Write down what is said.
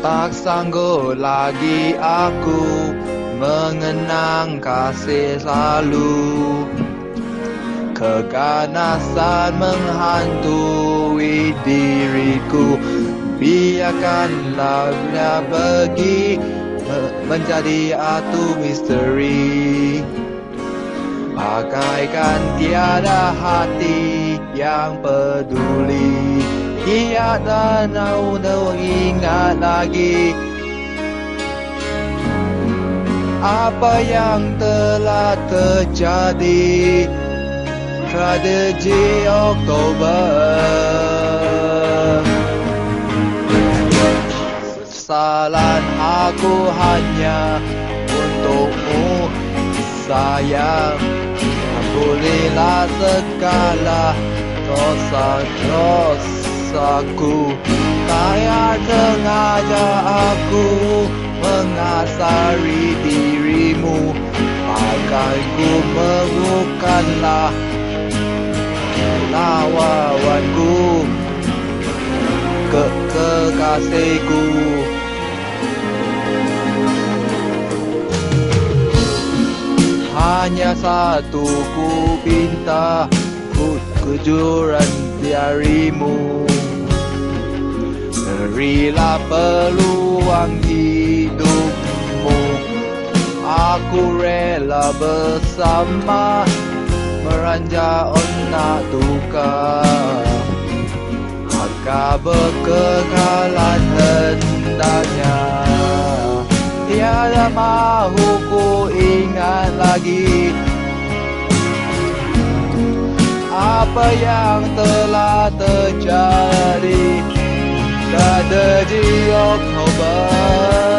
Tak sanggup lagi aku mengenang kasih lalu. Keganasan menghantui diriku. Biarkanlah dia pergi menjadi atu misteri. Bagaikan tiada hati yang peduli. Tiada nak ingat lagi apa yang telah terjadi. Tragedi Oktober. Kesalahan aku hanya untukmu, sayang. Ampunilah segala dosa-dosaku. Tak sengaja aku mengasari dirimu. Agar ku melukanlah lawanku, kekasihku. Hanya satu ku pinta, kejujuran darimu. Berilah peluang hidupmu. Aku rela bersama meranjak onak duka. Agar berkekalan hendaknya. Tiada mahu ku ingat lagi apa yang telah terjadi. Tragedi Oktober.